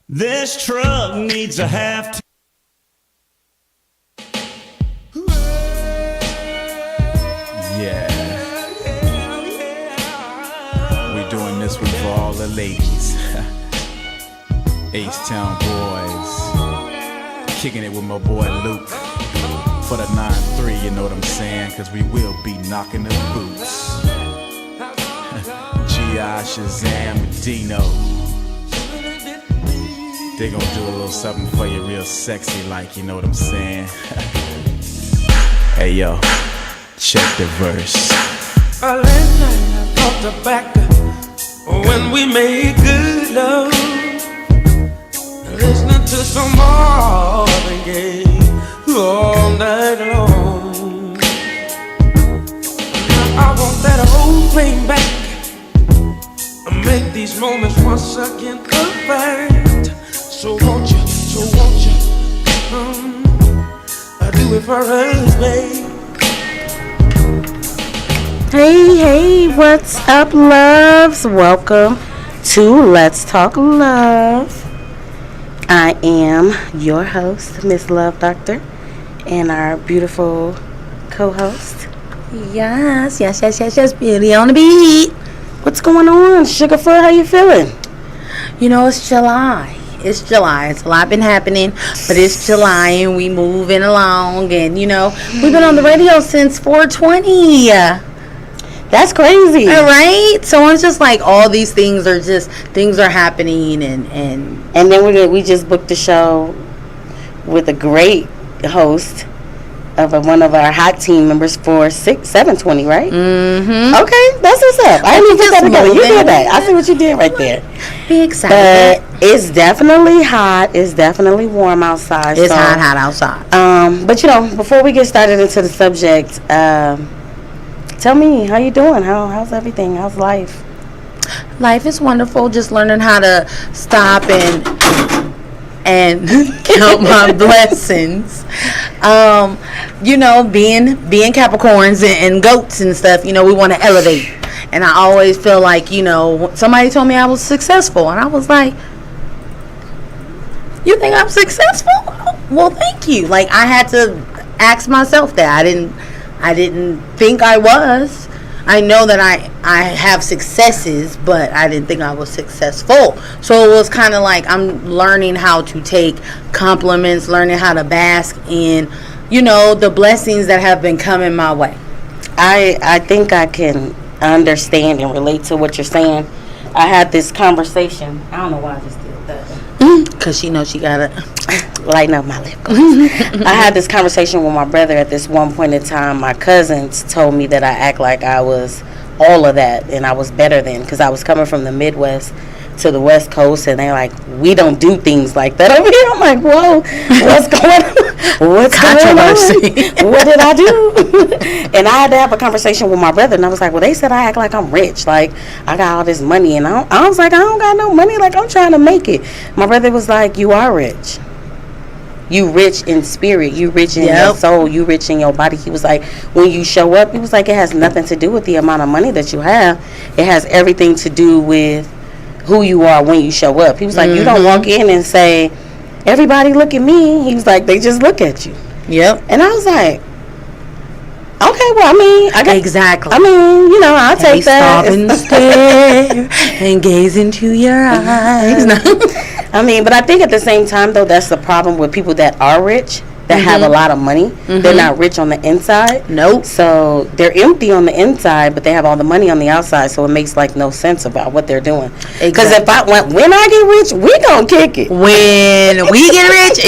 This truck needs a half. Yeah. We're doing this one for all the ladies. H-Town boys. Kicking it with my boy Luke. For the 9-3, you know what I'm saying? Cause we will be knocking the boots. G.I. Shazam Dino. They gon' do a little something for you real sexy like, you know what I'm saying? Hey yo, check the verse. Last night I thought back when we made good love, listening to some Marvin Gaye all night long. Now I want that old thing back, make these moments once again perfect. So won't you, I do it for us, babe. Hey, what's up, loves? Welcome to Let's Talk Love. I am your host, Miss Love Doctor, and our beautiful co-host. Yes, Beauty on the beat. What's going on, Sugarfoot? How you feeling? You know, it's July. It's July. It's a lot been happening, but it's July and we moving along. And, you know, we've been on the radio since 420. That's crazy. All right? So it's just like all these things are happening. And then we just booked a show with a great host of one of our hot team members for 720, right? Mm-hmm. Okay, that's what's up. I didn't even put that together. You did that. I see what you did right there. Be excited. But it's definitely hot. It's definitely warm outside. It's hot outside. But you know, before we get started into the subject, tell me, how you doing? How's everything? How's life? Life is wonderful. Just learning how to stop and count my blessings. You know, being Capricorns and goats and stuff, you know, we want to elevate. And I always feel like, you know, somebody told me I was successful, and I was like, you think I'm successful? Well, thank you. Like, I had to ask myself that. I didn't think I was. I know that I have successes, but I didn't think I was successful. So it was kind of like I'm learning how to take compliments, learning how to bask in, you know, the blessings that have been coming my way. I think I can understand and relate to what you're saying. I had this conversation. I don't know why I just did that. Because she knows she got to lighten up my lip gloss. I had this conversation with my brother at this one point in time. My cousins told me that I act like I was all of that and I was better than, because I was coming from the Midwest to the West Coast, and they're like, we don't do things like that over here. I'm like, whoa, what's going on? What's going on? What did I do? And I had to have a conversation with my brother, and I was like, well, they said I act like I'm rich, like I got all this money, and I was like, I don't got no money, like I'm trying to make it. My brother was like, you are rich. You rich in spirit, you rich in your soul, you rich in your body. He was like, when you show up, he was like, it has nothing to do with the amount of money that you have. It has everything to do with who you are when you show up. He was like, you don't walk in and say, everybody look at me. He was like, they just look at you. Yep. And I was like, okay, well, I mean, exactly. I mean, you know, I'll take that. Stop and stare and gaze into your eyes. I mean, but I think at the same time, though, that's the problem with people that are rich, that have a lot of money. They're not rich on the inside. Nope. So they're empty on the inside, but they have all the money on the outside, so it makes like no sense about what they're doing. Because when I get rich, we gonna kick it. When we get rich,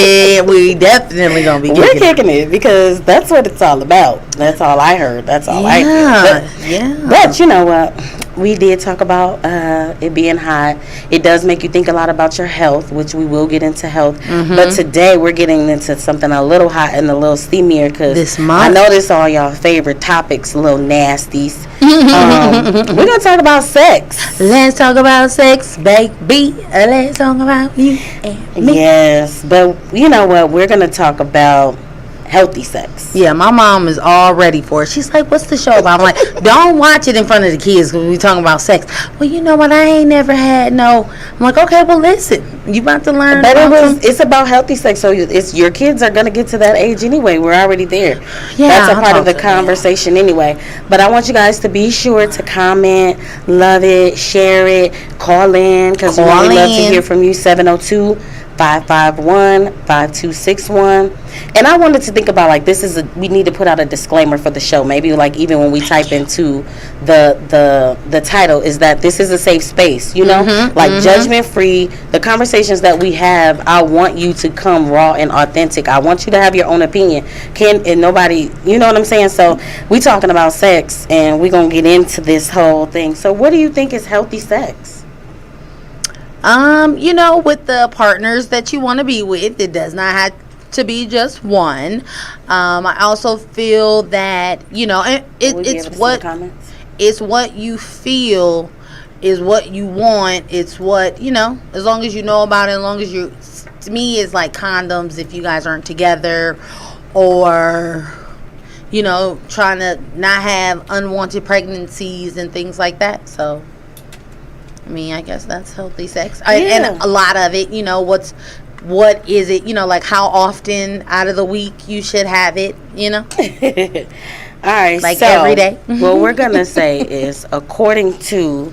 we definitely gonna be kicking it. We're kicking it, because that's what it's all about. That's all I heard. That's all I heard. But you know what? We did talk about it being hot. It does make you think a lot about your health, which we will get into health. But today we're getting into something a little hot and a little steamier, because I know this all y'all favorite topics, little nasties. We're going to talk about sex. Let's talk about sex, baby. Let's talk about you and me. Yes, but you know what? We're going to talk about healthy sex. Yeah, my mom is all ready for it. She's like, "What's the show about?" I'm like, "Don't watch it in front of the kids because we talking about sex." Well, you know what? I ain't never had no. I'm like, okay, well, listen, you about to learn. But about it's about healthy sex, so it's your kids are gonna get to that age anyway. We're already there. Yeah, that's a I'll part of talk the to them. conversation anyway. But I want you guys to be sure to comment, love it, share it, call in because we Call really love to in. hear from you. 702-551-5261. And I wanted to think about like we need to put out a disclaimer for the show. Maybe like even when we type into the title is that this is a safe space, you know, like judgment free. The conversations that we have, I want you to come raw and authentic. I want you to have your own opinion. And nobody, you know what I'm saying? So we talking about sex and we're gonna get into this whole thing. So what do you think is healthy sex? You know, with the partners that you want to be with, it does not have to be just one. I also feel that, you know, it's what you feel is what you want. It's what, you know, as long as you know about it, as long as you, to me, it's like condoms if you guys aren't together, or, you know, trying to not have unwanted pregnancies and things like that. So I mean, I guess that's healthy sex. And a lot of it, you know, what is it, you know, like how often out of the week you should have it, you know? All right, like so every day. what we're going to say is, according to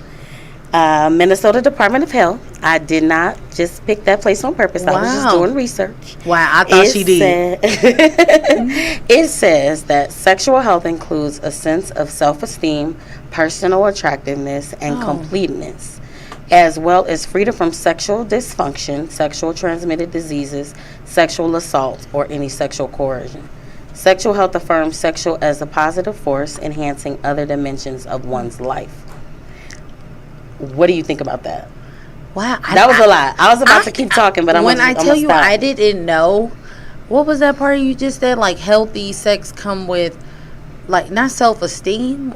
Minnesota Department of Health, I did not just pick that place on purpose. I was just doing research. Wow, I thought she did. It says that sexual health includes a sense of self-esteem, personal attractiveness, and completeness, as well as freedom from sexual dysfunction, sexual transmitted diseases, sexual assault, or any sexual coercion. Sexual health affirms sexual as a positive force, enhancing other dimensions of one's life. What do you think about that? Wow. That was a lot. I was about to keep talking, but I'm when gonna, I tell you stop. I didn't know, what was that part you just said? Like healthy sex come with, like, not self-esteem?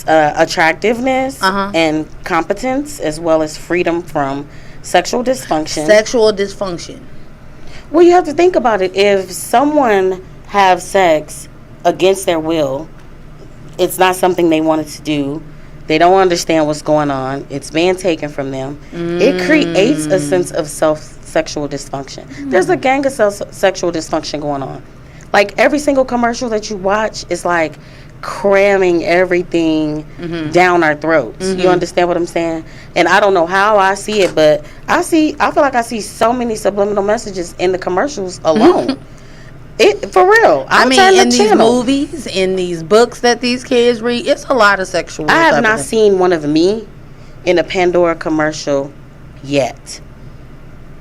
Attractiveness and competence, as well as freedom from sexual dysfunction. Sexual dysfunction. Well, you have to think about it. If someone have sex against their will, it's not something they wanted to do. They don't understand what's going on. It's being taken from them. It creates a sense of sexual dysfunction. There's a gang of sexual dysfunction going on. Like every single commercial that you watch is like cramming everything down our throats. You understand what I'm saying? And I don't know how I see it, but I feel like I see so many subliminal messages in the commercials alone. For real. I mean, in these movies, in these books that these kids read, it's a lot of sexual. I have not seen one of me in a Pandora commercial yet.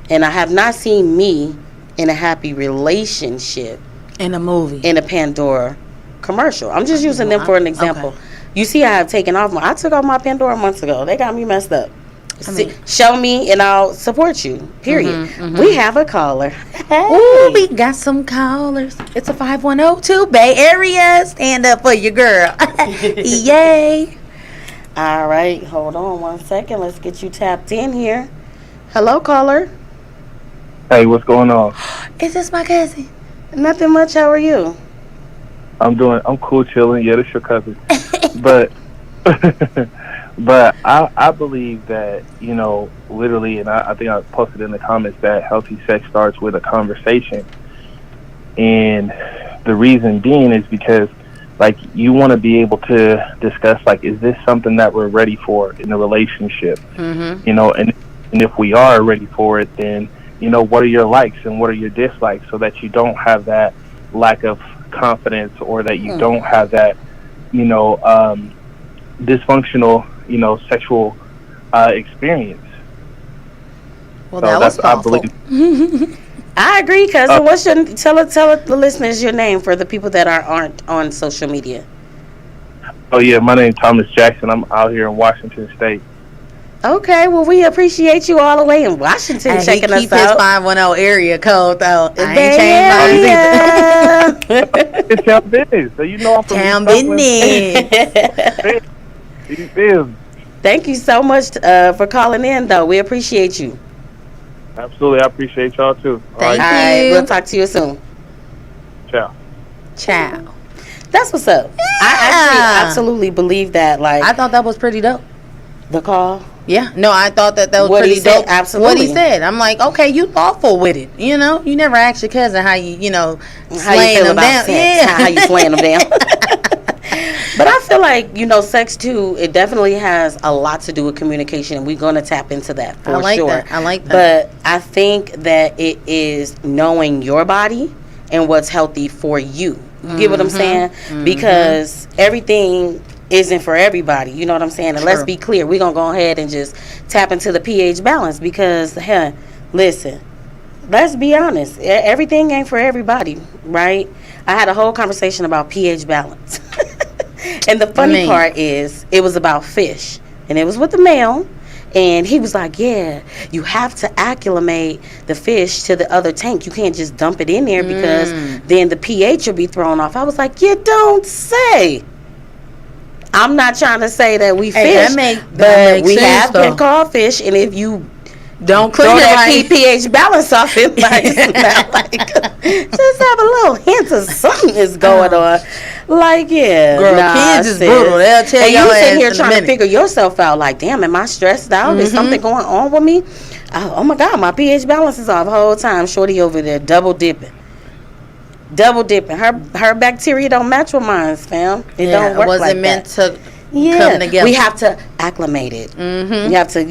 And I have not seen me in a happy relationship in a movie, in a Pandora commercial. I'm just using them for an example. Okay. You see, I took off my Pandora months ago. They got me messed up. Show me and I'll support you. Period. We have a caller. Hey. Ooh, we got some callers. It's a 5102 Bay Area. Stand up for your girl. Yay. All right, hold on 1 second. Let's get you tapped in here. Hello, caller. Hey, what's going on? Is this my cousin? Nothing much. How are you? I'm cool, chilling. Yeah, that's your cousin. But I believe that, you know, literally, and I think I posted in the comments that healthy sex starts with a conversation. And the reason being is because, like, you want to be able to discuss, like, is this something that we're ready for in a relationship? You know, and if we are ready for it, then, you know, what are your likes and what are your dislikes, so that you don't have that lack of confidence, or that you don't have that, you know, dysfunctional, you know, sexual experience. Well, so that was thoughtful. I believe. I agree, cousin. What's your tell the listeners your name for the people that aren't on social media? Oh yeah, my name's Thomas Jackson. I'm out here in Washington State. Okay, well, we appreciate you all the way in Washington checking us out. Keep his 510 area code though. I ain't changed mine either. It's town business, so you know I'm from town business. Thank you so much for calling in, though. We appreciate you. Absolutely, I appreciate y'all too. Thank you. All right, we'll talk to you soon. Ciao. Ciao. That's what's up. I actually absolutely believe that. Like, I thought that was pretty dope. the call. Yeah, no, I thought that was What he pretty said, dope. What absolutely. he said, I'm like, okay, you thoughtful with it. You know, you never asked your cousin how you How you slaying feel them about down. sex? Yeah, How you slaying them down? But I feel like, sex too, it definitely has a lot to do with communication, and we're going to tap into that for I like sure. that. I like that. But I think that it is knowing your body and what's healthy for you. You get what I'm saying? Because everything isn't for everybody. You know what I'm saying? And let's True. be clear. We're going to go ahead and just tap into the pH balance because, listen, let's be honest. Everything ain't for everybody, right? I had a whole conversation about pH balance. And the funny part is, it was about fish. And it was with the male. And he was like, yeah, you have to acclimate the fish to the other tank. You can't just dump it in there because then the pH will be thrown off. I was like, you don't say. I'm not trying to say that we fish, that makes but we sense, have though. been called fish. And if you don't throw clean it that right. pH balance off, it might smell like, just have a little hint of something is going on. Like, yeah. Girl, kids is sis. brutal. They'll tell and your you ass sitting here in a trying to minute. figure yourself out. Like, damn, am I stressed out? Is something going on with me? Oh my God, my pH balance is off the whole time. Shorty over there double dipping. Her bacteria don't match with mine, fam. It don't work it wasn't like meant that. to come together. We have to acclimate it. You have to,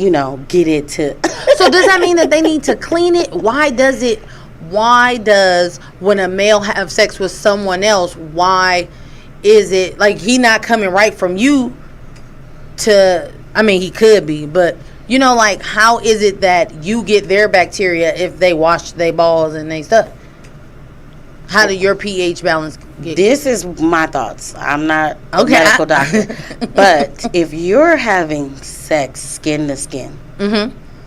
get it to. So does that mean that they need to clean it? Why does when a male have sex with someone else, why is it like he not coming right from you to, I mean, he could be, but like how is it that you get their bacteria if they wash their balls and they stuff? How do your pH balance get? This is my thoughts. I'm not a Okay, medical doctor. But if you're having sex skin to skin,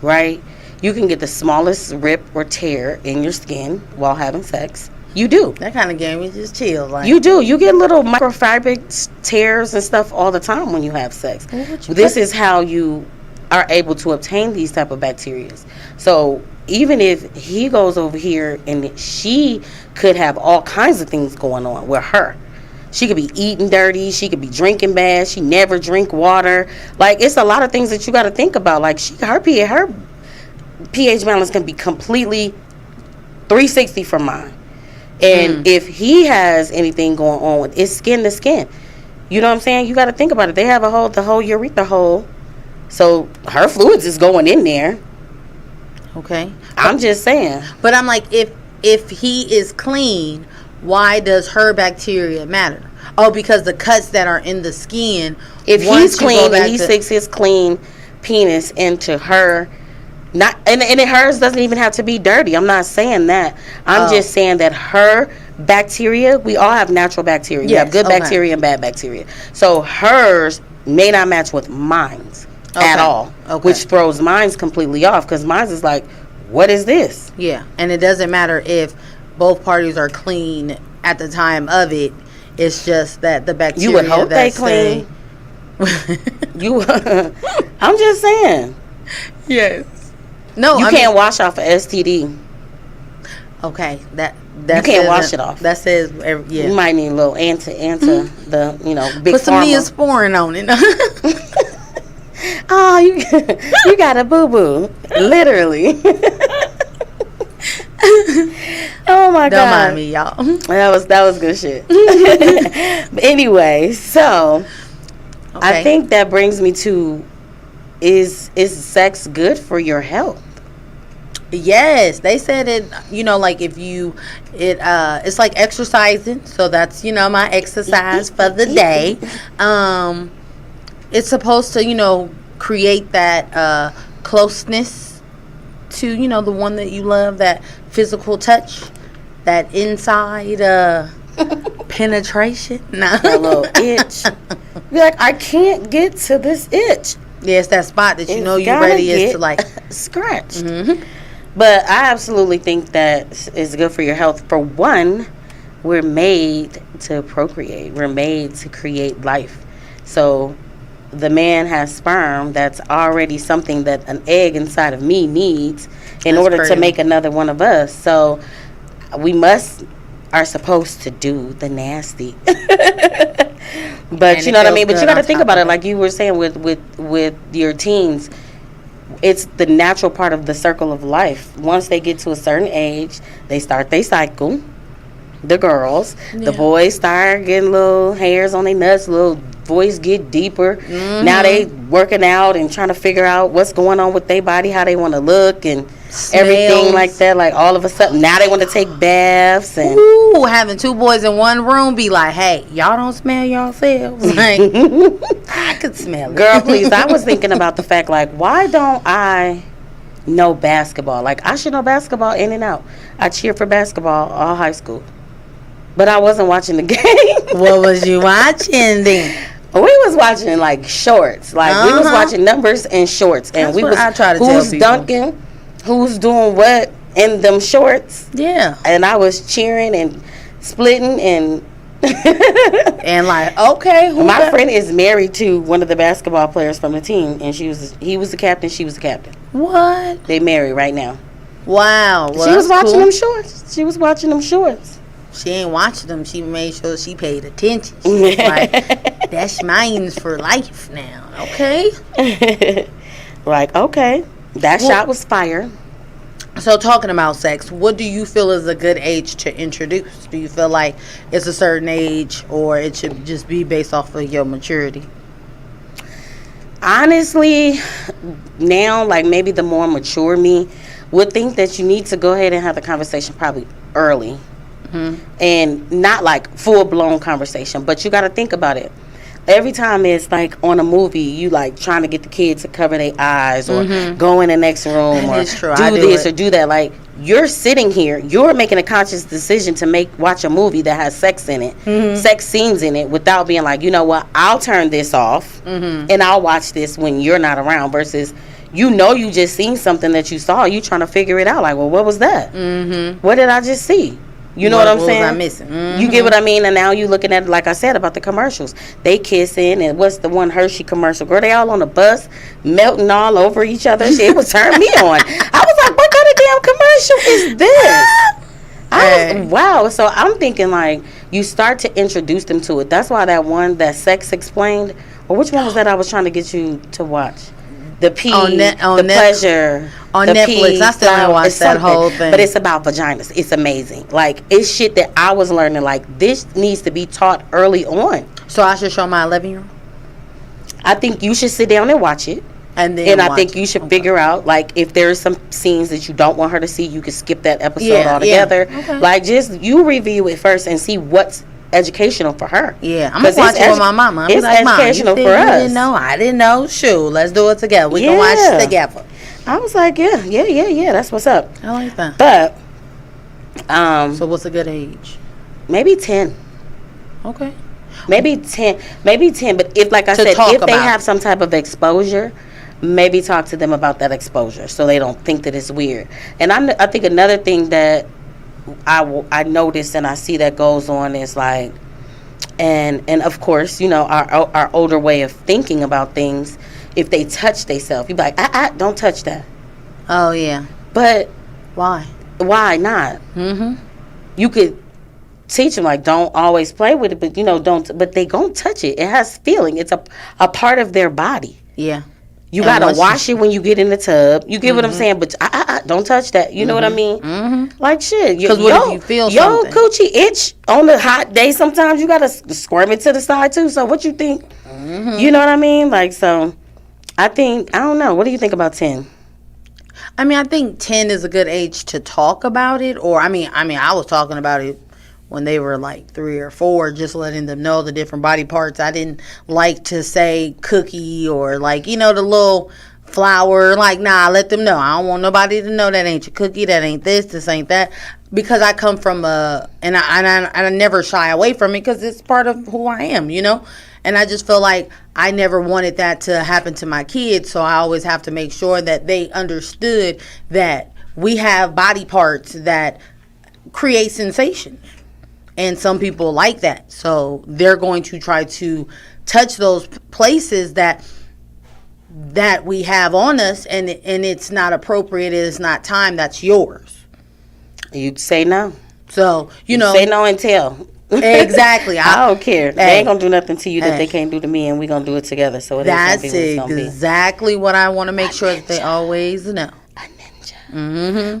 right, you can get the smallest rip or tear in your skin while having sex. You do. That kind of game is just chill. Like You do. You get little microfabric tears and stuff all the time when you have sex. This is how you are able to obtain these type of bacteria. So even if he goes over here and she could have all kinds of things going on with her. She could be eating dirty. She could be drinking bad. She never drink water. Like, it's a lot of things that you got to think about. Like, her pH balance can be completely 360 from mine. And if he has anything going on with it's skin to skin. You know what I'm saying? You got to think about it. They have the whole urethra hole. So her fluids is going in there. okay. I'm just saying. But I'm like, if he is clean, why does her bacteria matter? Oh, because the cuts that are in the skin. If once he's you go clean back and he to- sticks his clean penis into her, not and hers doesn't even have to be dirty. I'm not saying that. I'm just saying that her bacteria, we all have natural bacteria. You have Yes, good okay. bacteria and bad bacteria. So hers may not match with mine's at Okay, all, okay. which throws mine's completely off because mine's is like, what is this? Yeah, and it doesn't matter if both parties are clean at the time of it. It's just that the bacteria. You would hope they clean. I'm just saying. Yes. No, You I can't mean, wash off an STD. okay, that can't says wash that- it off. That says yeah. You might need a little answer the big Put some pharma. Neosporin on it. Oh, you got a boo boo, literally. Oh my Don't god! mind me, y'all. That was good shit. But anyway, so I Okay. think that brings me to is sex good for your health? Yes, they said it. Like if it's like exercising. So that's my exercise for the day. It's supposed to create that closeness to the one that you love, that physical touch, that inside penetration. A little itch. Be like, I can't get to this itch. Yeah, it's that spot that you're It's ready gotta is to get like. scratched. But I absolutely think that it's good for your health. For one, we're made to procreate. We're made to create life. So the man has sperm that's already something that an egg inside of me needs in That's order crazy. to make another one of us. So we must are supposed to do the nasty. But And you it know what I feels mean? But you good got to on think top about of it, like you were saying with your teens. It's the natural part of the circle of life. Once they get to a certain age, they start their cycle. The girls, the boys start getting little hairs on their nuts, little voice get deeper. Now they working out and trying to figure out what's going on with their body, how they want to look, and everything Smells. like that. Like all of a sudden, now they want to take baths and. Ooh, having two boys in one room be like, hey, y'all don't smell yourselves. Like, I could smell it. Girl, please. I was thinking about the fact, like, why don't I know basketball? Like, I should know basketball in and out. I cheered for basketball all high school. But I wasn't watching the game. What was you watching then? We was watching, like, shorts. Like, we was watching numbers and shorts. And That's we what was, I try to tell who's people. dunking, who's doing what in them shorts. Yeah. And I was cheering and splitting and... And like, okay, who My got- friend is married to one of the basketball players from the team, and he was the captain, she was the captain. What? They married right now. Wow. Well, She was that's watching cool. them shorts. She was watching them shorts. She ain't watching them. She made sure she paid attention. She was like, that's mine for life now. Okay. Like, okay, that shot was fire. So talking about sex, what do you feel is a good age to introduce? Do you feel like it's a certain age, or it should just be based off of your maturity? Honestly, now, like, maybe the more mature me would think that you need to go ahead and have the conversation probably early. And not like full-blown conversation, but you got to think about it. Every time it's like on a movie, you like trying to get the kids to cover their eyes or go in the next room That or is true. I do do this it. or do that. Like, you're sitting here, you're making a conscious decision to watch a movie that has sex in it, sex scenes in it, without being like, you know what, I'll turn this off and I'll watch this when you're not around, versus you just seen something that you saw, you trying to figure it out. Like, well, what was that? What did I just see? You know what I'm saying? What was I missing? You get what I mean? And now you looking at it, like I said, about the commercials. They kissing, and what's the one Hershey commercial? Girl, they all on the bus, melting all over each other. Shit, it was turning me on. I was like, what kind of damn commercial is this? Wow. So I'm thinking, like, you start to introduce them to it. That's why that Sex Explained, or which one was that I was trying to get you to watch? The P, the pleasure. On the Netflix. P, I still haven't watched it's that something. whole thing. But it's about vaginas. It's amazing. Like, it's shit that I was learning. Like, this needs to be taught early on. So I should show my 11-year-old? I think you should sit down and watch it. And then I watch think it. you should figure out, like, if there's some scenes that you don't want her to see, you can skip that episode Yeah, altogether. yeah. Okay. Like, just you review it first and see what's educational for her. Yeah, I'm gonna 'Cause watch it's it with my mama. I'm it's like, Mom, you educational said for you us. didn't know. I didn't know. Shoot, let's do it together. We can watch Yeah. it together. I was like, yeah, that's what's up. I like that. But, So what's a good age? maybe 10. Okay. Maybe 10. But if, like I To said, talk if they about have it. some type of exposure, maybe talk to them about that exposure so they don't think that it's weird. And I think another thing that I notice and I see that goes on is like, and of course, you know, our older way of thinking about things, if they touch themselves, you be like, don't touch that. Oh yeah. But Why? why not? You could teach them, like, don't always play with it, but, you know, but they gonna touch it. It has feeling. It's a part of their body. Yeah. You And gotta once wash it when you get in the tub. You get what I'm saying? But don't touch that. You know what I mean? Like, shit. 'Cause what if you feel something? Coochie itch on a hot day. Sometimes you gotta squirm it to the side too. So what you think? You know what I mean? Like, so I don't know. What do you think about 10? I mean, I think 10 is a good age to talk about it. Or I mean, I was talking about it when they were like 3 or 4, just letting them know the different body parts. I didn't like to say cookie or, like, you know, the little flower. Like, nah, let them know. I don't want nobody to know that ain't your cookie, that ain't this ain't that. Because I come from and I never shy away from it because it's part of who I am, you know? And I just feel like I never wanted that to happen to my kids. So I always have to make sure that they understood that we have body parts that create sensation. And some people like that. So they're going to try to touch those places that we have on us, and it's not appropriate, it's not time, that's yours. You'd say no. So, say no and tell. Exactly. I don't care. They Hey. ain't gonna do nothing to you that Hey. they can't do to me, and we gonna do it together. So it That's is gonna be what it's gonna be. exactly what I want to make sure that they always know. A ninja.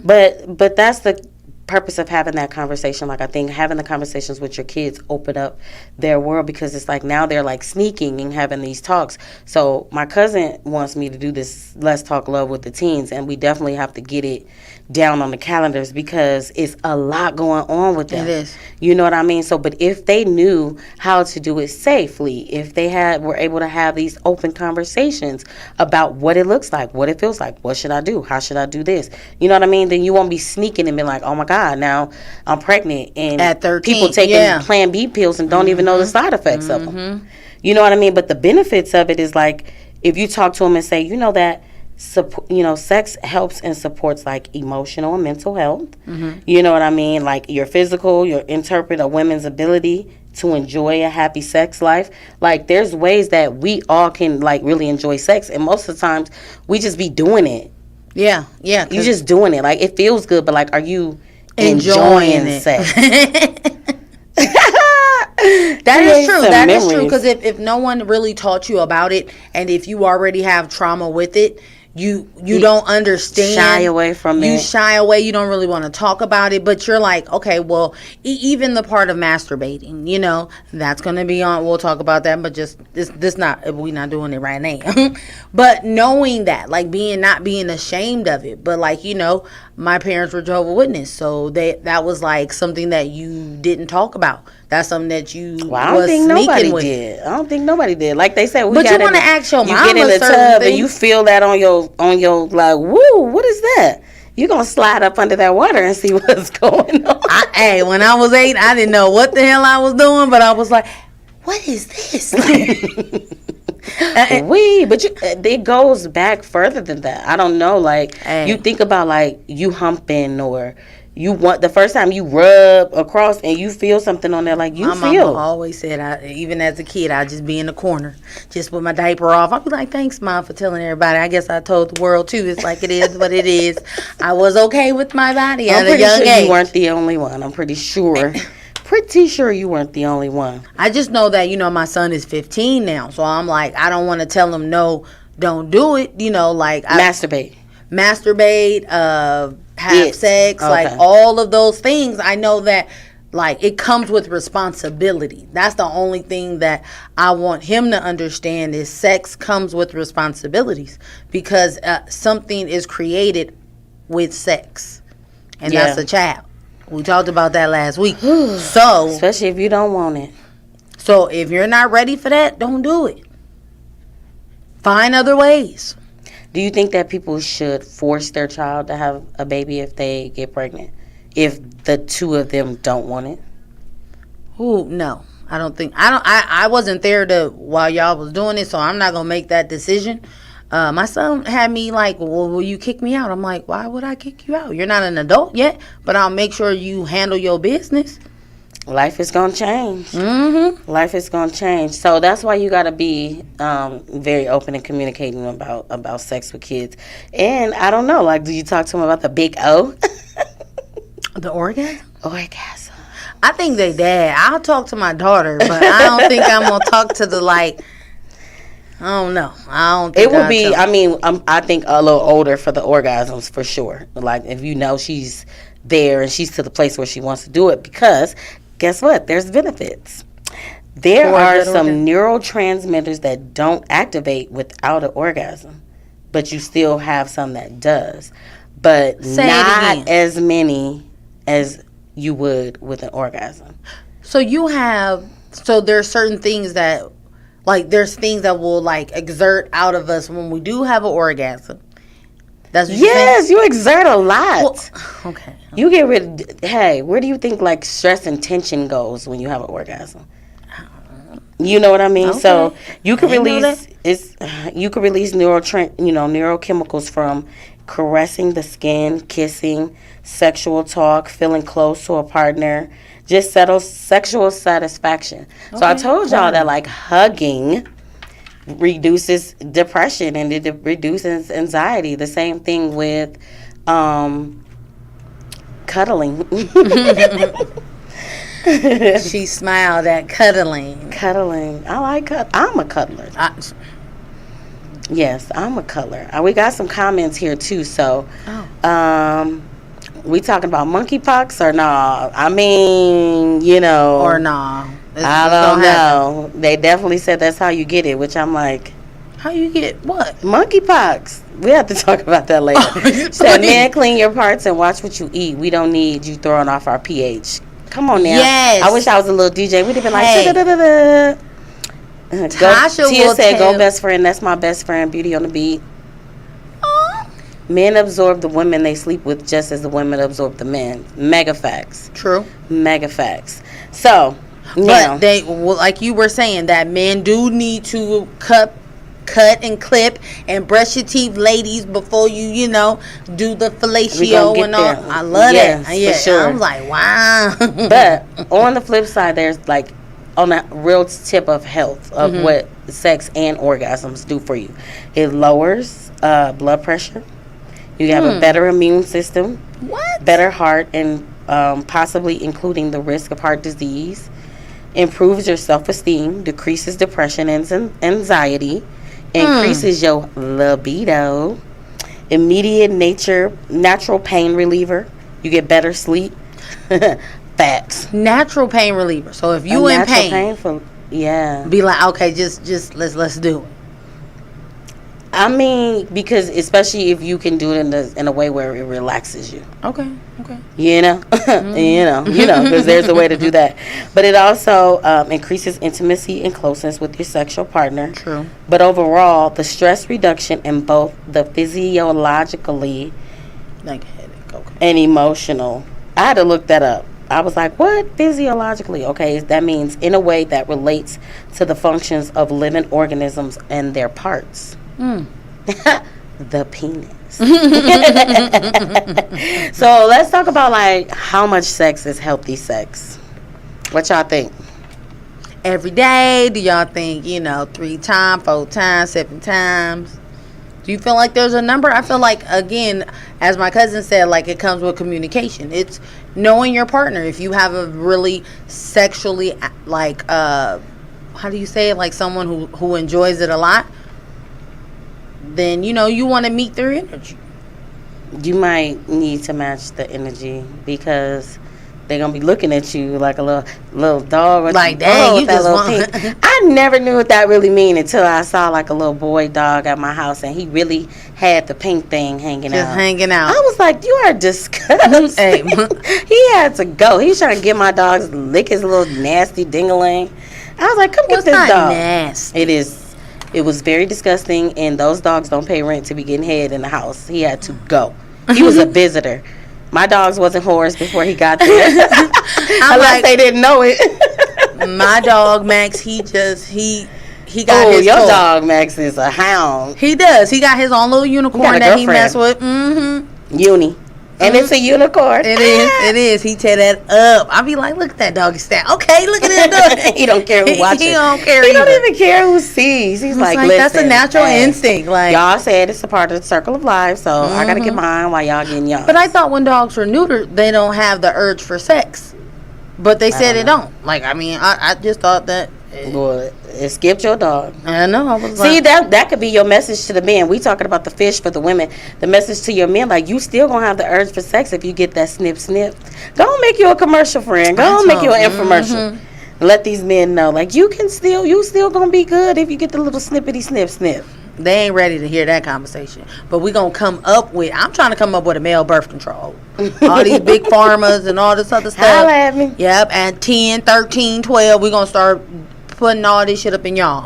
But that's the purpose of having that conversation. Like, I think having the conversations with your kids open up their world, because it's like now they're like sneaking and having these talks. So my cousin wants me to do this Let's Talk Love with the teens, and we definitely have to get it down on the calendars because it's a lot going on with them. It is. You know what I mean? So, but if they knew how to do it safely, if they were able to have these open conversations about what it looks like, what it feels like, what should I do, how should I do this, you know what I mean? Then you won't be sneaking and be like, oh my God, now I'm pregnant, and At 13, people taking yeah. Plan B pills and don't even know the side effects of them. You know what I mean? But the benefits of it is like if you talk to them and say, you know that. Sex helps and supports like emotional and mental health. You know what I mean? Like your physical, your interpret a women's ability to enjoy a happy sex life. Like there's ways that we all can like really enjoy sex, and most of the times we just be doing it. Yeah. You just doing it. Like it feels good, but like are you enjoying enjoying it. sex? That is Create true. some That is true. memories. Because if no one really taught you about it, and if you already have trauma with it, you don't understand. Shy away from You it. shy away. You don't really want to talk about it. But you're like, okay, well, even the part of masturbating, that's going to be on. We'll talk about that. But just this not we're not doing it right now. But knowing that, like not being ashamed of it. But like my parents were Jehovah's Witness, so that was like something that you didn't talk about. That's something that you Well, I don't was think sneaking nobody with. did. I don't think nobody did. Like they said, But you wanna ask your you mama get in the certain tub and things. you feel that on your like, woo, what is that? You gonna slide up under that water and see what's going on. Hey, when I was 8, I didn't know what the hell I was doing, but I was like, what is this? But it goes back further than that. I don't know. Like Hey. you think about like you humping or you want the first time you rub across and you feel something on there, like you My mama feel. always said, even as a kid, I'd just be in the corner, just with my diaper off. I'd be like, thanks, Mom, for telling everybody. I guess I told the world, too. It's like it is what it is. I was okay with my body I'm at a pretty young sure age. you weren't the only one. I'm pretty sure. Pretty sure you weren't the only one. I just know that, my son is 15 now. So I'm like, I don't want to tell him, no, don't do it. Masturbate. Masturbate, have It. sex, like Okay. all of those things. I know that like it comes with responsibility. That's the only thing that I want him to understand is sex comes with responsibilities because something is created with sex, and that's Yeah. a child. We talked about that last week. So Especially if you don't want it. if you're not ready for that, don't do it. Find other ways. Do you think that people should force their child to have a baby if they get pregnant? If the two of them don't want it? Ooh, no. I wasn't there while y'all was doing it, so I'm not gonna make that decision. My son had me like, well, will you kick me out? I'm like, why would I kick you out? You're not an adult yet, but I'll make sure you handle your business. Life is gonna change. Mm-hmm. Life is gonna change. So that's why you gotta be very open and communicating about sex with kids. And I don't know, like, do you talk to them about the big O? The orgasm? Orgasm. I think they dad. I'll talk to my daughter, but I don't think I'm gonna talk to the like. I don't know. I don't think It would I'll be. tell- I mean, I think a little older for the orgasms for sure. Like if she's there and she's to the place where she wants to do it, because guess what? There's benefits. There For are that some orgasm? neurotransmitters that don't activate without an orgasm, but you still have some that does, but Say it not again. as many as you would with an orgasm. So there's certain things that, like, there's things that will like exert out of us when we do have an orgasm. That's what you're saying? Yes, you exert a lot. Well, okay. You get rid. Hey, where do you think like stress and tension goes when you have an orgasm? You know what I mean. Okay. So you can I didn't know release you can release neurochemicals from caressing the skin, kissing, sexual talk, feeling close to a partner, just sexual satisfaction. So I Okay, told y'all cool. that like hugging reduces depression and it reduces anxiety. The same thing with Cuddling. She smiled at cuddling. Cuddling. I like I'm a cuddler. Yes, I'm a cuddler. We got some comments here too. So, we talking about monkeypox or nah? I mean, you know, Or nah. I don't know. They definitely said that's how you get it, which I'm like, How you get what? monkeypox. We have to talk about that later. Said, man, clean your parts and watch what you eat. We don't need you throwing off our pH. Come on now. Yes. I wish I was a little DJ. We'd have been like, Hey. da-da-da-da-da. Tasha Tia will said, tell- go best friend. That's my best friend. Beauty on the beat. Men absorb the women they sleep with just as the women absorb the men. Mega facts. True. Mega facts. So, But they, well, like you were saying, that men do need to cut and clip and brush your teeth, ladies, before you know, do the We fellatio gonna get and all. there. I love Yes, that. for Yeah, sure. I'm like, wow. But on the flip side, there's like on the real tip of health of what sex and orgasms do for you. It lowers blood pressure. You have a better immune system, What? better heart, and possibly including the risk of heart disease. Improves your self-esteem, decreases depression and anxiety, increases your libido. Immediate natural pain reliever. You get better sleep. Facts. Natural pain reliever. So if you A in natural pain, yeah. be like, okay, just let's do it. I mean, because especially if you can do it in a way where it relaxes you, Okay. you know, you know, because there's a way to do that. But it also increases intimacy and closeness with your sexual partner. True. But overall, the stress reduction in both the physiologically Like a headache. Okay. and emotional. I had to look that up. I was like, what? Physiologically? Okay, that means in a way that relates to the functions of living organisms and their parts. The penis. So let's talk about like how much sex is healthy sex. What y'all think? Every day, do y'all think, 3 times, 4 times, 7 times? Do you feel like there's a number? I feel like, again, as my cousin said, like it comes with communication. It's knowing your partner. If you have a really sexually, like, how do you say it? Like someone who enjoys it a lot, then, you want to meet their energy. You might need to match the energy because they're gonna be looking at you like a little dog. Like, dang, you just want- pink. I never knew what that really mean until I saw like a little boy dog at my house, and he really had the pink thing hanging Just out. hanging out. I was like, you are disgusting. Hey. He had to go. He was trying to get my dog to lick his little nasty dingaling. I was like, come Well, get it's this not dog. nasty. It is. It was very disgusting, and those dogs don't pay rent to be getting head in the house. He had to go. He was a visitor. My dogs wasn't whores before he got there. Unless like- they didn't know it. My dog, Max, he got Oh, his your toy. dog, Max, is a hound. He does. He got his own little unicorn got a that he girlfriend. mess with. Mm-hmm. Uni. And it's a unicorn. It is. It is. He tear that up. I be like, look at that doggy stat. Okay, look at this dog. He don't care who watches. He don't care He either. don't even care who sees. He's like, listen. that's a natural hey, instinct. Like, y'all said it's a part of the circle of life, so I gotta get mine while y'all getting yours. but I thought when dogs were neutered, they don't have the urge for sex. But they said it don't. Like, I mean, I just thought that. Boy, it skipped your dog. I know. I was See, like, that could be your message to the men. We talking about the fish for the women. The message to your men, like, you still gonna have the urge for sex if you get that snip snip. Go and make you a commercial, friend. Go and make you an infomercial. Let these men know, like, you still gonna be good if you get the little snippety snip snip. they ain't ready to hear that conversation. But we gonna come up with. I'm trying to come up with a male birth control. All these big pharmas and all this other stuff. Holla at me. Yep, and 10, 13, 12, we're going to start putting all this shit up in y'all.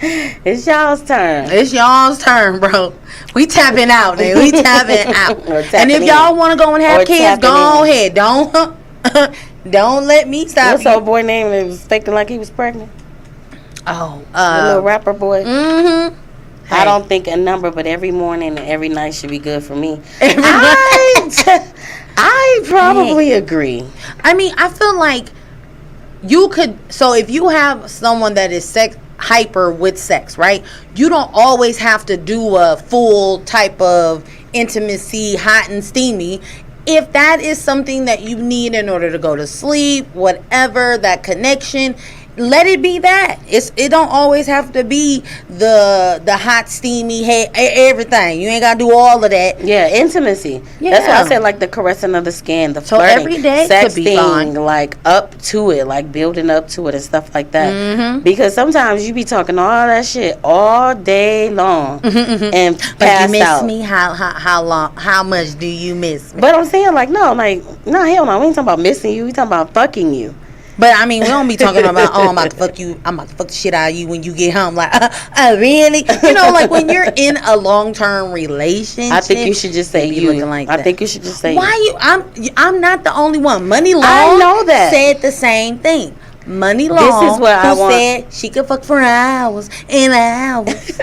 It's y'all's turn. It's y'all's turn, bro. We tapping out, man. We tapping out. Or tapping And if y'all in. want to go and have Or kids, tapping go in. ahead. Don't let me stop What's you. old boy name that was faking like he was pregnant? Oh, The little rapper boy. mm-hmm. I don't think a number, but every morning and every night should be good for me. Every I probably agree. I mean, I feel like you could. So if you have someone that is hyper with sex, right? You don't always have to do a full type of intimacy, hot and steamy. if that is something that you need in order to go to sleep, whatever, that connection, let it be that. It don't always have to be the hot, steamy, everything. You ain't gotta do all of that. Yeah, intimacy. Yeah. That's why I said like the caressing of the skin, the So flirting, every day could be sexting, fun. like up to it, like building up to it and stuff like that. Mm-hmm. Because sometimes you be talking all that shit all day long and Like, pass you miss out. me? How long? How much do you miss me? But I'm saying like no, hell no. We ain't talking about missing you. We talking about fucking you. But I mean, we don't be talking about, oh, I'm about to fuck you. I'm about to fuck the shit out of you when you get home. Like, really? You know, like when you're in a long-term relationship. I think you should just say be you. looking like I that. think you should just say Why you. I'm not the only one. Money Long I know that. said the same thing. Money Long This is what I want. said she could fuck for hours and hours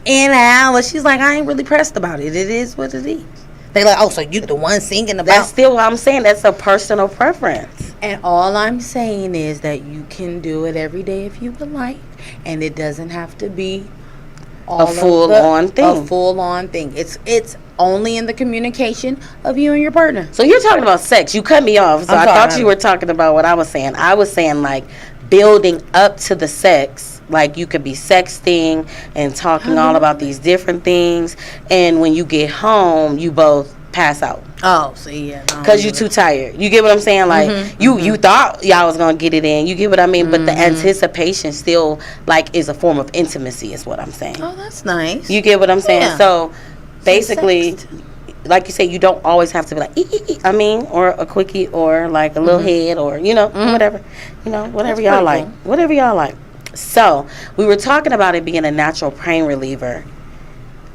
and hours. She's like, I ain't really pressed about it. It is what it is. They like, oh, so you the one singing about. That's still what I'm saying. That's a personal preference. And all I'm saying is that you can do it every day if you would like, and it doesn't have to be all full-on thing. A full-on thing. It's only in the communication of you and your partner. So you're talking about sex. You cut me off. So I'm I sorry. thought you were talking about what I was saying. I was saying like building up to the sex. Like you could be sexting and talking all about these different things. And when you get home, you both pass out. Oh, see, yeah. no, Because you're too tired. You get what I'm saying? Like, you thought y'all was going to get it in. You get what I mean? But the anticipation still, like, is a form of intimacy is what I'm saying. Oh, that's nice. You get what I'm saying? Yeah. So, basically, Sext. like you say, you don't always have to be like, or a quickie or, like, a little head or, whatever. Whatever That's y'all pretty like. cool. Whatever y'all like. So, we were talking about it being a natural pain reliever.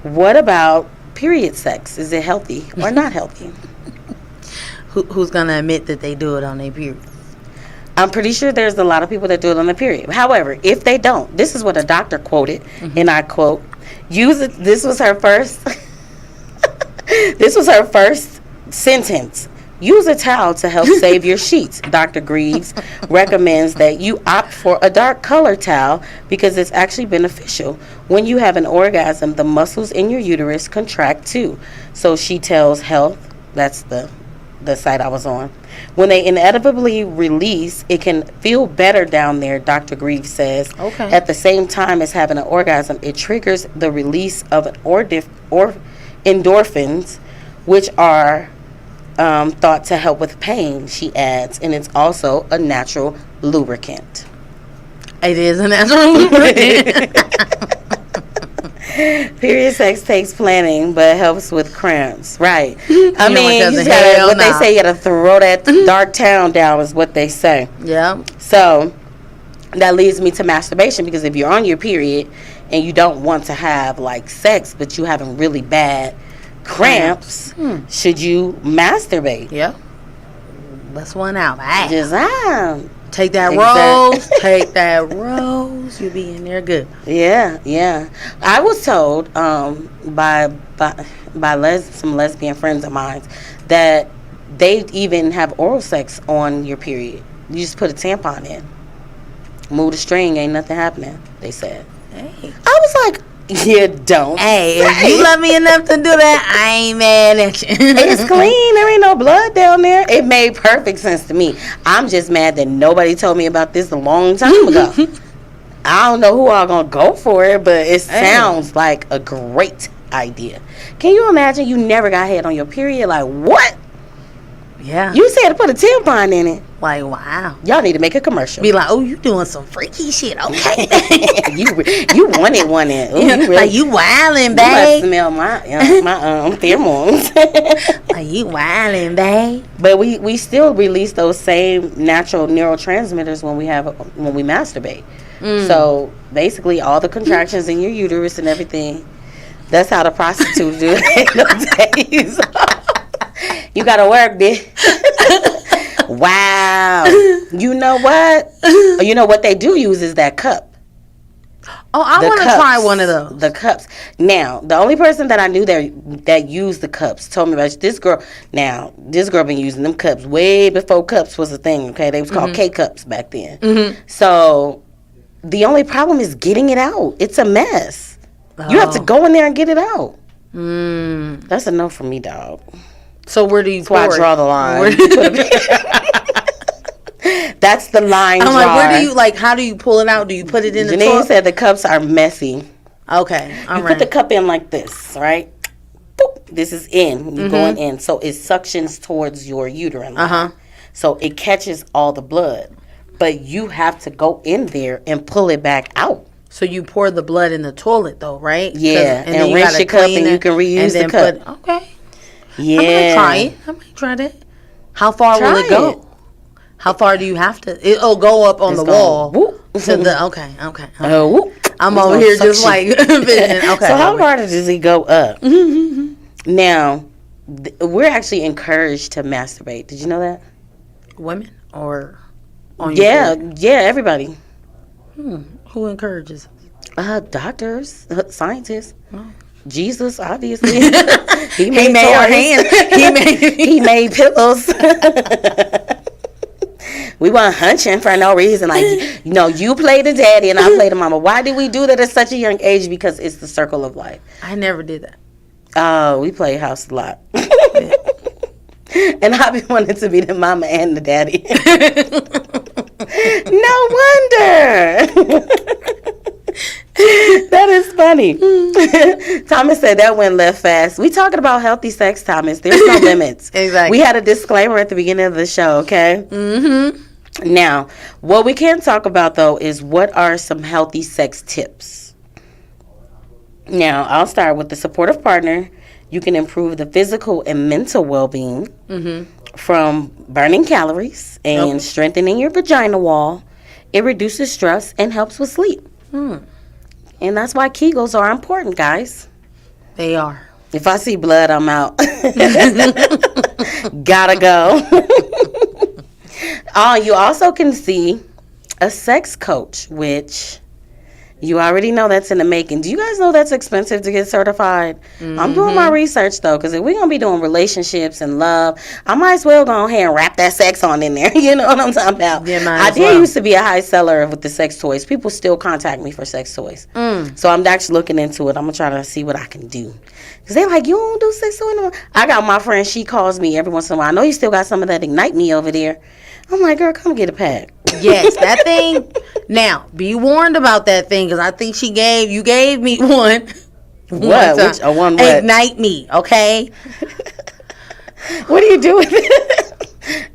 What about period sex? Is it healthy or not healthy? Who's gonna admit that they do it on their period? I'm pretty sure there's a lot of people that do it on the period. However, if they don't, this is what a doctor quoted, and I quote, this was her first this was her first sentence. Use a towel to help save your sheets. Dr. Greaves recommends that you opt for a dark color towel because it's actually beneficial. When you have an orgasm, the muscles in your uterus contract too. So she tells Health, that's the site I was on. When they inevitably release, it can feel better down there, Dr. Greaves says. Okay. At the same time as having an orgasm, it triggers the release of endorphins, which are thought to help with pain, she adds, and it's also a natural lubricant. It is a natural lubricant. Period sex takes planning, but helps with cramps. Right. I know mean, what you doesn't gotta, hell what they nah. say, you gotta throw that dark town down is what they say. Yeah. So that leads me to masturbation, because if you're on your period and you don't want to have like sex, but you having really bad cramps, should you masturbate? Yeah. Bust one out. Aye. Just Take that Exact- rose. Take that rose. You'll be in there good. Yeah. I was told by some lesbian friends of mine that they even have oral sex on your period. You just put a tampon in, move the string, ain't nothing happening, they said. Hey. I was like, you don't. Hey, if you love me enough to do that, I ain't mad at you. It's clean. There ain't no blood down there. It made perfect sense to me. I'm just mad that nobody told me about this a long time ago. I don't know who all gonna go for it, but it sounds like a great idea. Can you imagine you never got head on your period? Like, what? Yeah. You said to put a tampon in it. Like, wow. Y'all need to make a commercial. Be like, oh, you doing some freaky shit. Okay. you wanted one in. Ooh, you really, like, you wildin', you must babe. smell my pheromones. Like, you wildin', babe. But we still release those same natural neurotransmitters when we masturbate. So basically, all the contractions in your uterus and everything. That's how the prostitutes do it those days. You gotta work, bitch. Wow. You know what? You know what they do use is that cup. Oh, I The want to cups. try one of those. The cups. Now, the only person that I knew that used the cups told me about this girl. Now, this girl been using them cups way before cups was a thing. Okay, they was called K cups back then. So the only problem is getting it out. It's a mess. You have to go in there and get it out. That's a no for me, dog. So where do you That's why pour I it? draw the line. Where do That's the line I'm drawer. like, where do you how do you pull it out? Do you put it in the Janine toilet? said the cups are messy. Okay, all You right. put the cup in like this, right? Boop. This is in. You're going in. So it suctions towards your uterine line. So it catches all the blood. But you have to go in there and pull it back out. So you pour the blood in the toilet, though, right? Yeah, then and you rinse gotta your cup clean and it you can reuse and the then cup. Okay, Yeah. I'm gonna try it. I might try that. How far will Try it go? it. How far do you have to? It'll go up on It's the gonna wall whoop. to the. Okay. Oh, whoop. I'm It's over gonna here just suction. like visioning. Okay. So how far does he go up? Now, we're actually encouraged to masturbate. Did you know that? Women or on your Yeah, period? yeah, everybody. Who encourages? Doctors, scientists, Oh. Jesus, obviously. he He made our toys. hands. He made. He made pillows. We weren't hunching for no reason. Like, you play the daddy and I play the mama. Why did we do that at such a young age? Because it's the circle of life. I never did that. Oh, we play house a lot. And I be wanting to be the mama and the daddy. No wonder. That is funny. Thomas said that went left fast. We talking about healthy sex, Thomas. There's no limits. Exactly. We had a disclaimer at the beginning of the show, okay? Mm-hmm. Now, what we can talk about, though, is what are some healthy sex tips? Now, I'll start with the supportive partner. You can improve the physical and mental well-being from burning calories and strengthening your vagina wall. It reduces stress and helps with sleep. And that's why Kegels are important, guys. They are. If I see blood, I'm out. Gotta go. You also can see a sex coach, which you already know that's in the making. Do you guys know that's expensive to get certified? I'm doing my research, though, because if we're going to be doing relationships and love, I might as well go ahead and wrap that sex on in there. You know what I'm talking about? Yeah, might I as did well. used to be a high seller with the sex toys. People still contact me for sex toys. So I'm actually looking into it. I'm going to try to see what I can do. Because they're like, you don't do sex toys no more? I got my friend, she calls me every once in a while. I know you still got some of that Ignite Me over there. I'm like, girl, come get a pack. Yes, that thing. Now, be warned about that thing because I think you gave me one. What? time. Which, one what? Ignite Me, okay? What do you do with it?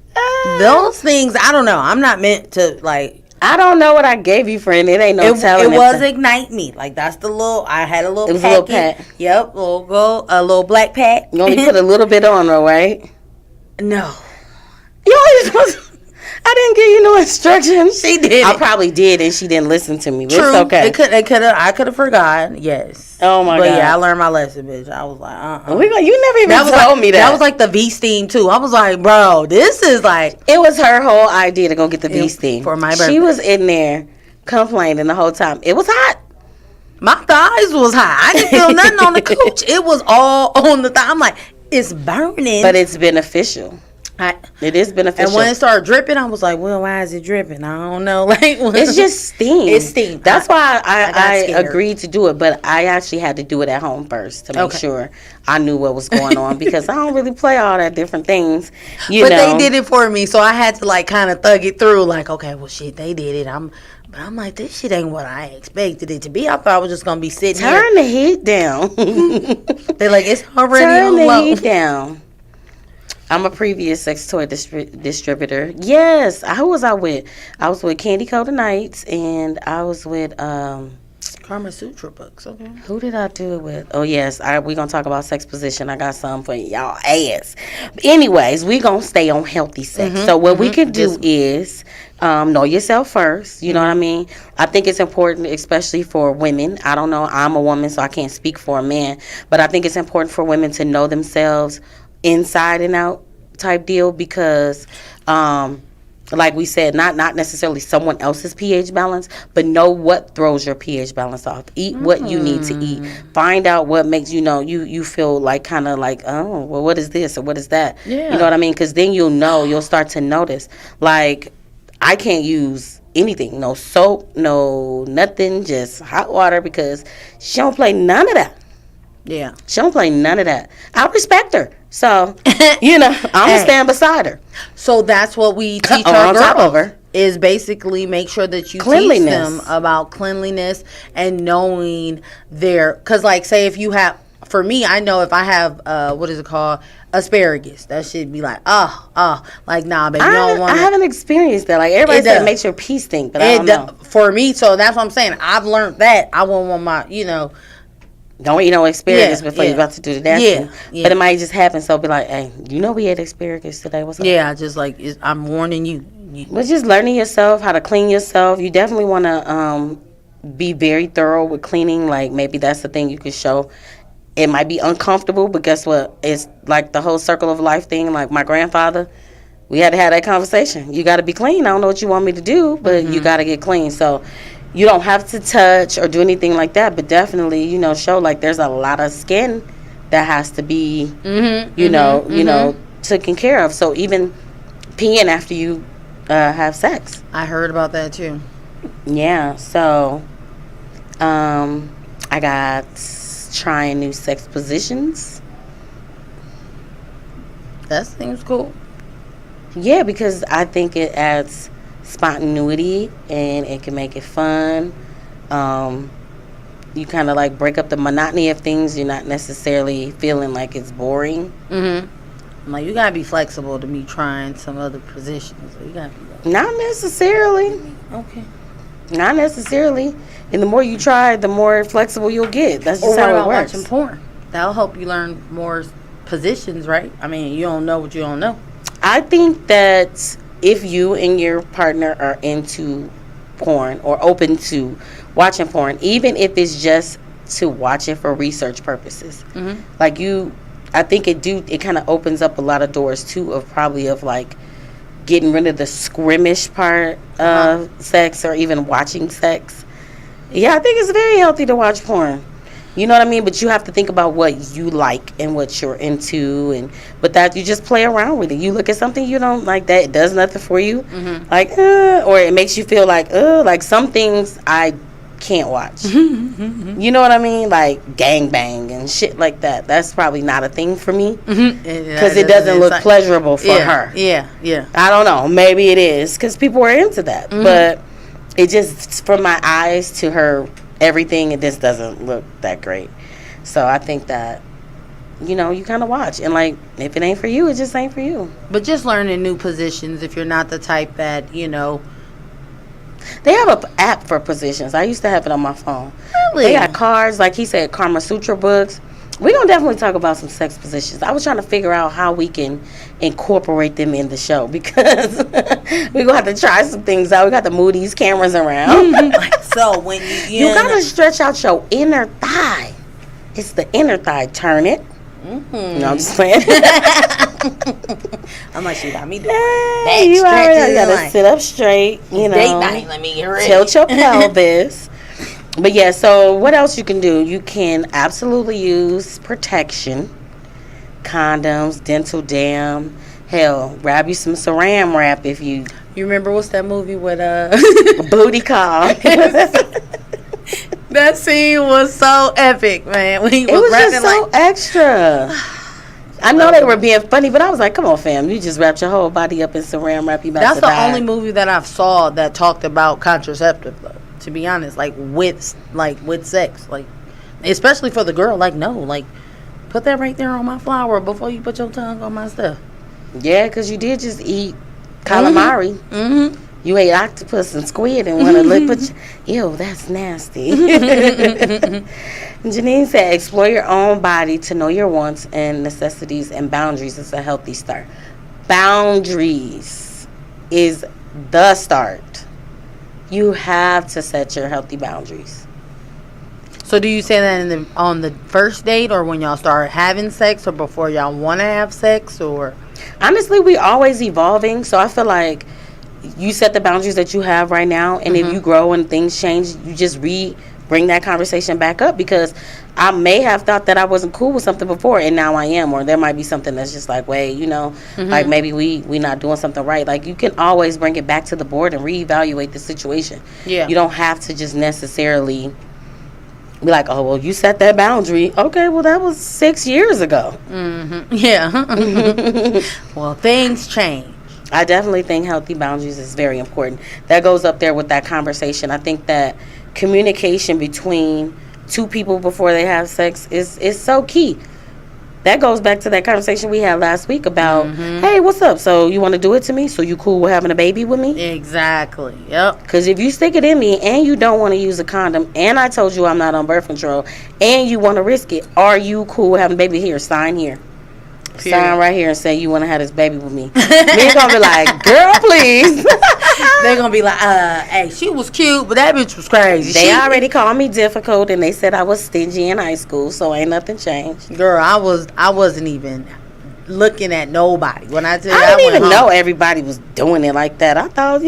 Those things, I don't know. I'm not meant to, like. I don't know what I gave you, friend. It ain't no It telling. was Ignite Me. Like, that's the little, I had a little It was a little packet. pack. Yep, a little black pack. You only put a little bit on, though, right? No. You always supposed. I didn't give you no instructions. She did. I probably did, and she didn't listen to me. But True. it's okay. I could have forgotten. Yes. Oh my but God. yeah, I learned my lesson, bitch. I was like, You never even told me that. That was like the V steam too. I was like, bro, this is like. It was her whole idea to go get the bee sting for my birthday. She was in there complaining the whole time. It was hot. My thighs was hot. I didn't feel nothing on the cooch. It was all on the thigh. I'm like, it's burning. But it's beneficial. It is beneficial. And when it started dripping, I was like, well, why is it dripping? I don't know. Like, it's just steam. It's steam. That's why I got scared. agreed to do it, but I actually had to do it at home first to make sure I knew what was going on because I don't really play all that different things. But they did it for me, so I had to like kind of thug it through. Like, okay, well, shit, they did it. But I'm like, this shit ain't what I expected it to be. I thought I was just gonna be sitting here. Turn the heat down. They're like, it's already Turn on the low. heat down. I'm a previous sex toy distributor. Yes. Who was I with? I was with Candy Coda Nights, and I was with Karma Sutra books. Okay. who did I do it with? Oh yes, we're gonna talk about sex position. I got some for y'all ass. But anyways, we gonna stay on healthy sex. So what we can do is know yourself first. You know what I mean? I think it's important, especially for women. I don't know. I'm a woman, so I can't speak for a man, but I think it's important for women to know themselves inside and out type deal because like we said, not necessarily someone else's pH balance, but know what throws your pH balance off. Eat what you need to eat. Find out what makes you feel like kind of like, oh, well, what is this or what is that? Yeah. You know what I mean? Because then you'll start to notice. Like, I can't use anything, no soap, no nothing, just hot water because she don't play none of that. Yeah. She don't play none of that. I respect her. So, I'm going to stand beside her. So that's what we teach Or our on top of girls. her. Is basically make sure that you teach Cleanliness. them about cleanliness and knowing because like say if you have, for me, I know if I have what is it called, asparagus, that should be like like nah, baby, you don't want. I haven't experienced that. Like everybody said, it makes your pee stink, but I don't know. For me, so that's what I'm saying. I've learned that I won't want my Don't eat no asparagus before yeah. you're about to do the dance. Yeah. But it might just happen. So be like, hey, we ate asparagus today. What's up? Yeah, just like I'm warning you. But just learning yourself how to clean yourself. You definitely want to be very thorough with cleaning. Like maybe that's the thing you could show. It might be uncomfortable, but guess what? It's like the whole circle of life thing. Like my grandfather, we had to have that conversation. You got to be clean. I don't know what you want me to do, but you got to get clean. So you don't have to touch or do anything like that, but definitely, show like there's a lot of skin that has to be, taken care of. So even peeing after you have sex. I heard about that too. Yeah. So, I got trying new sex positions. That seems cool. Yeah, because I think it adds spontaneity and it can make it fun. You kind of like break up the monotony of things. You're not necessarily feeling like it's boring. Like you gotta be flexible to me trying some other positions. So you gotta be Not necessarily. okay. Not necessarily. And the more you try, the more flexible you'll get. That's just Or what how it about works. watching porn? That'll help you learn more positions, right? I mean, you don't know what you don't know. I think that if you and your partner are into porn or open to watching porn, even if it's just to watch it for research purposes, like I think it kind of opens up a lot of doors too of like getting rid of the squirmish part of sex or even watching sex. Yeah, I think it's very healthy to watch porn. You know what I mean? But you have to think about what you like and what you're into, but that you just play around with it. You look at something you don't like that it does nothing for you, or it makes you feel like some things I can't watch. You know what I mean? Like gangbang and shit like that. That's probably not a thing for me because it doesn't look pleasurable for her. Yeah. I don't know. Maybe it is because people are into that, but it just from my eyes to her. Everything, it just doesn't look that great. So I think that, you kind of watch. And, like, if it ain't for you, it just ain't for you. But just learning new positions if you're not the type that, They have an app for positions. I used to have it on my phone. Really? They got cards, like he said, Kama Sutra books. We're going to definitely talk about some sex positions. I was trying to figure out how we can incorporate them in the show because we're going to have to try some things out. We got to move these cameras around. So when you got to stretch out your inner thigh. It's the inner thigh. Turn it. No, I'm just playing. I'm like, she got me doing Hey, you already got to sit up straight. Date night, let me get ready. Tilt your pelvis. But yeah, so what else you can do? You can absolutely use protection, condoms, dental dam. Hell, grab you some saran wrap if you. You remember what's that movie with Booty call. That scene was so epic, man. When he It was rapping just so extra. I know they were being funny, but I was like, come on, fam. You just wrapped your whole body up in saran wrap. You about That's to the die. only movie that I've saw that talked about contraceptive, though, to be honest. Like with sex. Like, especially for the girl. Like, no. Like, put that right there on my flower before you put your tongue on my stuff. Yeah, because you did just eat calamari. Mm-hmm. You ate octopus and squid and want to look, but ew, that's nasty. Janine said, explore your own body to know your wants and necessities and boundaries is a healthy start. Boundaries is the start. You have to set your healthy boundaries. So do you say that on the first date or when y'all start having sex or before y'all want to have sex or? Honestly, we always evolving, so I feel like you set the boundaries that you have right now, and if you grow and things change, you just bring that conversation back up, because I may have thought that I wasn't cool with something before and now I am, or there might be something that's just like, wait, like maybe we not doing something right. Like, you can always bring it back to the board and reevaluate the situation. Yeah. You don't have to just necessarily be like, oh, well, you set that boundary. Okay, well, that was 6 years ago. Yeah. Well, things change. I definitely think healthy boundaries is very important. That goes up there with that conversation. I think that communication between two people before they have sex is so key. That goes back to that conversation we had last week about, hey, what's up? So you want to do it to me? So you cool with having a baby with me? Exactly. Yep. Because if you stick it in me and you don't want to use a condom, and I told you I'm not on birth control, and you want to risk it, are you cool with having a baby? Here, sign here. Sign right here and say you want to have this baby with me. Men gonna be like, girl, please. They're gonna be like, hey, she was cute, but that bitch was crazy. They already called me difficult, and they said I was stingy in high school, so ain't nothing changed. Girl, I wasn't even looking at nobody when I tell you. I didn't even know everybody was doing it like that. I thought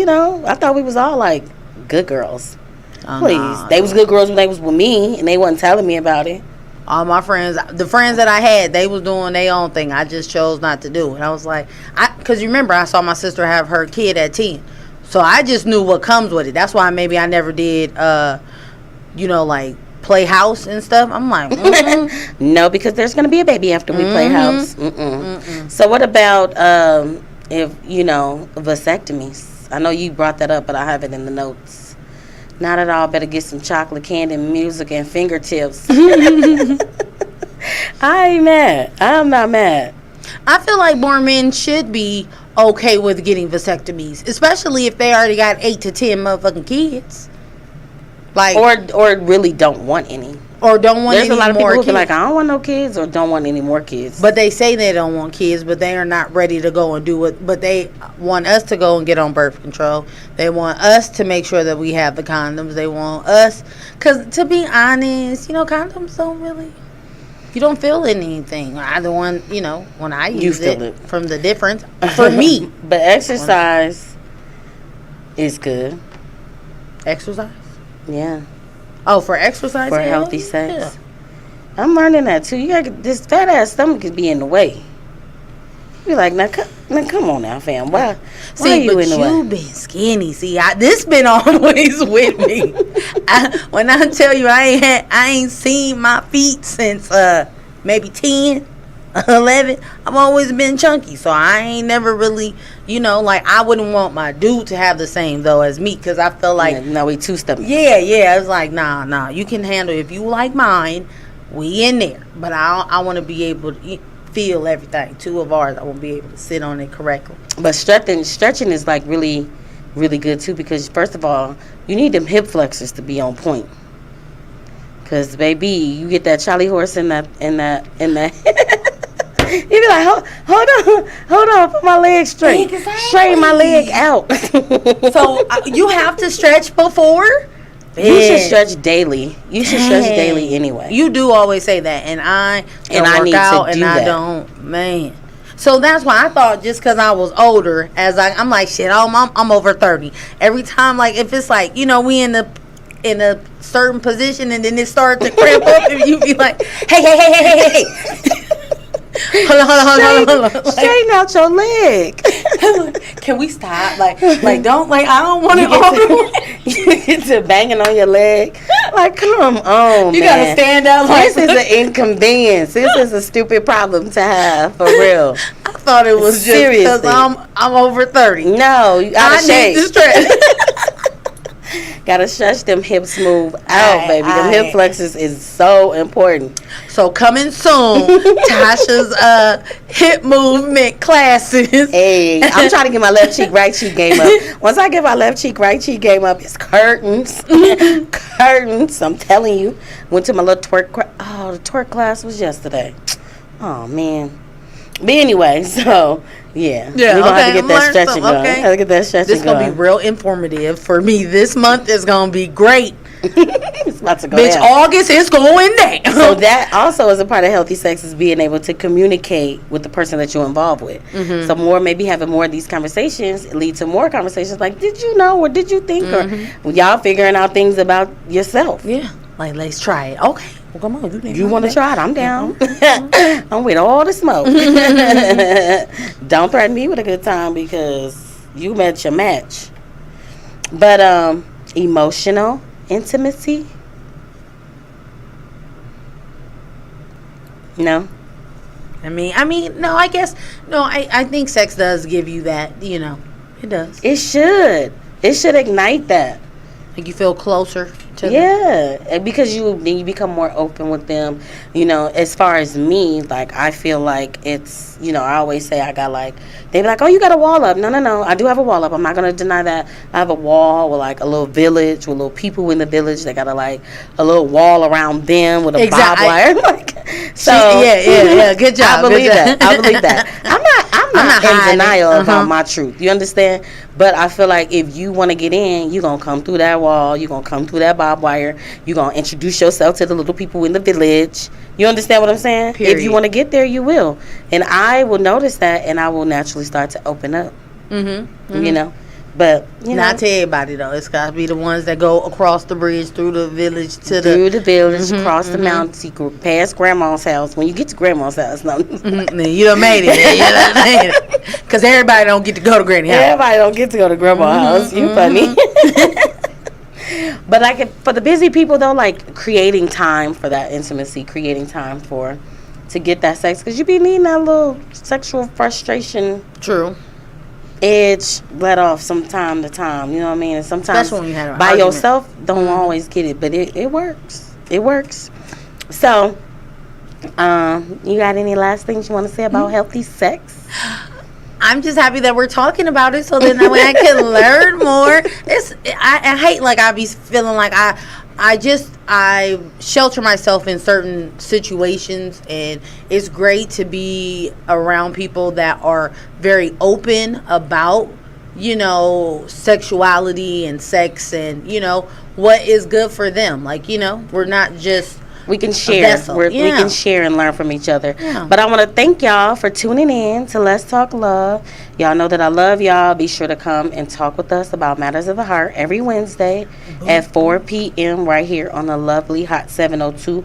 we was all like good girls. Please, they was good girls when they was with me, and they wasn't telling me about it. All my friends, the friends that I had, they was doing their own thing. I just chose not to do it. I was like, because you remember, I saw my sister have her kid at 10. So I just knew what comes with it. That's why maybe I never did, like play house and stuff. I'm like, no, because there's going to be a baby after we play house. So what about vasectomies? I know you brought that up, but I have it in the notes. Not at all. Better get some chocolate candy, music, and fingertips. I ain't mad. I'm not mad. I feel like more men should be okay with getting vasectomies, especially if they already got 8 to 10 motherfucking kids. Like, or really don't want any. Or don't want any more kids. There's a lot of people who be like, I don't want no kids, or don't want any more kids. But they say they don't want kids, but they are not ready to go and do it. But they want us to go and get on birth control. They want us to make sure that we have the condoms. They want us, because to be honest, condoms don't really, you don't feel anything. Either one, when I use it from the difference, for me. But exercise is good. Exercise? Yeah. Oh, for exercise? For healthy sex. Yeah. I'm learning that too. You gotta, this fat ass stomach could be in the way. Be like, now come on now, fam. Why are you in the way? You've been skinny. See, this been always with me. When I tell you I ain't seen my feet since maybe 10, 11. I've always been chunky, so I ain't never really, I wouldn't want my dude to have the same though as me, because I feel like we two stomachs. Yeah. I was like, nah. You can handle if you like mine. We in there, but I want to be able to feel everything. Two of ours, I won't be able to sit on it correctly. But stretching is like really, really good too, because first of all, you need them hip flexors to be on point. Cause baby, you get that Charlie horse in that. You be like, hold on, put my leg straight. Exactly. Straighten my leg out. So you have to stretch before? You should stretch daily. You should stretch daily anyway. You do always say that, and I need out, to and do I that. don't, man. So that's why I thought just because I was older, I'm like, shit, I'm over 30. Every time, like, if it's like, we in a certain position, and then it starts to cramp up, and you be like, hey. Hold on. Straighten out your leg. Can we stop? Like, don't, like, I don't want to. You get to banging on your leg. Like, come on, you man. gotta stand out. Like, this is an inconvenience. This is a stupid problem to have, for real. I thought it was just because I'm over 30. No, you gotta shake. Need to stretch. Gotta stretch them hips move out, baby. Them hip flexors is so important. So coming soon, Tasha's hip movement classes. Hey, I'm trying to get my left cheek, right cheek game up. Once I get my left cheek, right cheek game up, it's curtains. Curtains. I'm telling you. Went to my little twerk. The twerk class was yesterday. Oh man. But anyway, so yeah, we're gonna have to get that stretching going. Have to get that stretching going. This gonna be real informative for me. This month is gonna be great. It's about to go Bitch, down. August is going down. So that also is a part of healthy sex, is being able to communicate with the person that you're involved with. Mm-hmm. So maybe having more of these conversations lead to more conversations like, did you know, or did you think, or y'all figuring out things about yourself. Yeah, like, let's try it. Okay. Well, come on, you want to try it? I'm down. I'm with all the smoke. Don't threaten me with a good time, because you met your match. But emotional intimacy. No. I mean, no. I guess no. I think sex does give you that. You know, it does. It should. It should ignite that. Like you feel closer to them. Yeah, and because then you become more open with them. You know, as far as me, like I feel like it's, you know, I always say I got like, they be like, oh, you got a wall up. No, I do have a wall up. I'm not gonna deny that. I have a wall with like a little village with little people in the village. They got a little wall around them with a barbed wire. Like, so yeah. Good job. I believe that. I believe that. I'm not in hiding. denial about my truth. You understand? But I feel like if you want to get in, you're going to come through that wall. You're going to come through that barbed wire. You're going to introduce yourself to the little people in the village. You understand what I'm saying? Period. If you want to get there, you will. And I will notice that, and I will naturally start to open up. You know? But, you know. Not to everybody, though. It's got to be the ones that go across the bridge, through the village, through the village, across the mountain, see, past grandma's house. When you get to grandma's house, no. You done made it. Because everybody don't get to go to granny house. Everybody don't get to go to grandma's house. You funny. But like for the busy people though, like creating time for that intimacy, creating time to get that sex, because you be needing that little sexual frustration. True. Edge let off from time to time, you know what I mean? And sometimes Especially when you had an by argument. yourself don't always get it, but it works. It works. So, you got any last things you want to say about healthy sex? I'm just happy that we're talking about it, so then that way I can learn more. I hate like I be feeling like I shelter myself in certain situations, and it's great to be around people that are very open about, you know, sexuality and sex and, you know, what is good for them. Like, you know, we're not just we can share. vessel. We can share and learn from each other. Yeah. But I want to thank y'all for tuning in to Let's Talk Love. Y'all know that I love y'all. Be sure to come and talk with us about matters of the heart every Wednesday at 4 p.m. right here on the lovely Hot 702.5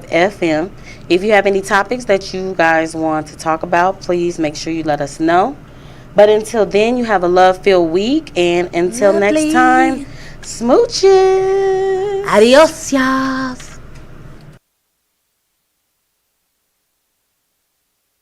FM. If you have any topics that you guys want to talk about, please make sure you let us know. But until then, you have a love-filled week. And until next time, smooches. Adios, y'all.